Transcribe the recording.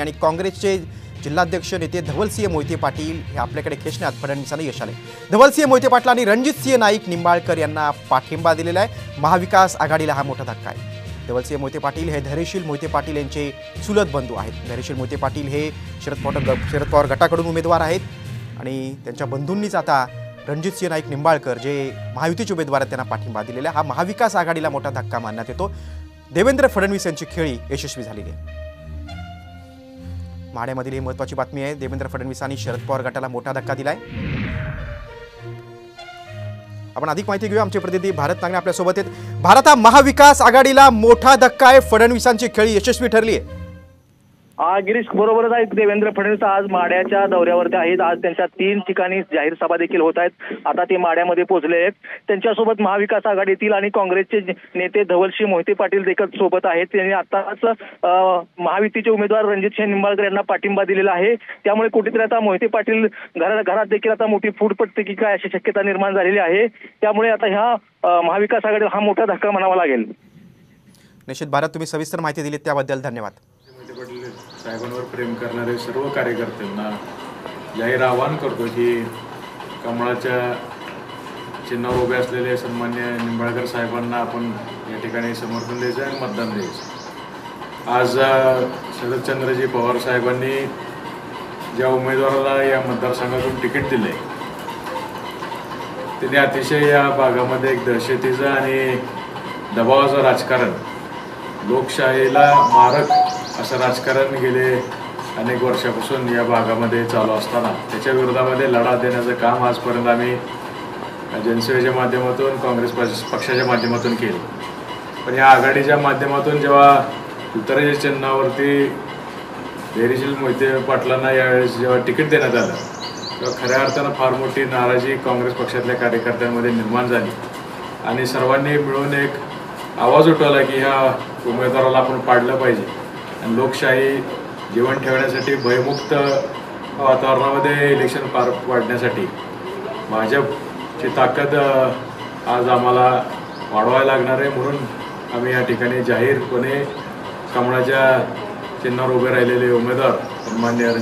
आणि काँग्रेसचे जिल्हाध्यक्ष नेते धवलसिंह मोहिते पाटील हे आपल्याकडे खेचण्यात फडणवीसांना यश आले। धवलसिंह मोहिते पाटील आणि रणजितसिंह नाईक निंबाळकर यांना पाठिंबा दिलेला आहे। महाविकास आघाडीला हा मोठा धक्का आहे। धवलसिंह मोहिते पाटील हे धैर्यशील मोहिते पाटील यांचे चुलत बंधू आहेत। धैर्यशील मोहिते पाटील हे शरद पवार गटाकडून उमेदवार आहेत आणि त्यांच्या बंधूंनीच आता रणजितसिंह नाईक निंबाळकर जे महायुतीचे उमेदवार आहेत त्यांना पाठिंबा दिलेला आहे। हा महाविकास आघाडीला मोठा धक्का मानण्यात येतो। देवेंद्र फडणवीस यांची खेळी यशस्वी झालेली आहे। माढ्यामधील ही महत्त्वाची बातमी आहे। देवेंद्र फडणवीसांनी शरद पवार गटाला मोठा धक्का दिलाय। आपण अधिक माहिती घेऊया। आमचे प्रतिनिधी भारत नागणे आपल्या सोबत आहेत। भारत, हा महाविकास आघाडीला मोठा धक्का आहे। फडणवीसांची खेळी यशस्वी ठरली आहे। गिरीश, बरोबरच आहे। देवेंद्र फडणवीस आज माढ्याच्या दौऱ्यावरती आहेत। आज त्यांच्या 3 ठिकाणी जाहीर सभा देखील होत आहेत। आता ते माढ्यामध्ये पोहोचले आहेत। त्यांच्यासोबत महाविकास आघाडीतील आणि काँग्रेसचे नेते धवलसिंह मोहिते पाटील देखील सोबत आहेत। त्यांनी आताच महायुतीचे उमेदवार रणजितसिंह निंबाळकर यांना पाठिंबा दिलेला आहे। त्यामुळे कुठेतरी आता मोहिते पाटील घरात देखील आता मोठी फूट पडते की काय अशी शक्यता निर्माण झालेली आहे। त्यामुळे आता ह्या महाविकास आघाडीला हा मोठा धक्का म्हणावा लागेल। निश्चित भारत, तुम्ही सविस्तर माहिती दिलीत त्याबद्दल धन्यवाद। साहेबांवर प्रेम करणारे सर्व कार्यकर्त्यांना जाहीर आवाहन करतो की कमळाच्या चिन्हावर उभे असलेले सन्मान्य निंबाळकर साहेबांना आपण या ठिकाणी समर्थन द्यायचं आणि मतदान द्यायचं। आज शरदचंद्रजी पवार साहेबांनी ज्या उमेदवाराला या मतदारसंघातून तिकीट दिले त्यांनी अतिशय या भागामध्ये एक दहशतीचं आणि दबावाचं राजकारण, लोकशाहीला मारक असं राजकारण गेले अनेक वर्षापासून या भागामध्ये चालू असताना त्याच्या विरोधामध्ये लढा देण्याचं काम आजपर्यंत आम्ही जनसेवेच्या माध्यमातून, काँग्रेस पक्षाच्या माध्यमातून केलं। पण या आघाडीच्या माध्यमातून जेव्हा तुतारीच्या चिन्हावरती धैर्यशील मोहिते पाटलांना यावेळेस जेव्हा तिकीट देण्यात आलं तेव्हा खऱ्या अर्थानं फार मोठी नाराजी काँग्रेस पक्षातल्या कार्यकर्त्यांमध्ये निर्माण झाली आणि सर्वांनी मिळून एक आवाज उठवला की ह्या उमेदवाराला आपण पाडलं पाहिजे आणि लोकशाही जीवन ठेवण्यासाठी, भयमुक्त वातावरणामध्ये इलेक्शन पार पाडण्यासाठी भाजपची ताकद आज आम्हाला वाढवायला लागणार आहे। म्हणून आम्ही या ठिकाणी जाहीरपणे कमळाच्या चिन्हावर उभे राहिलेले उमेदवार सन्मान्य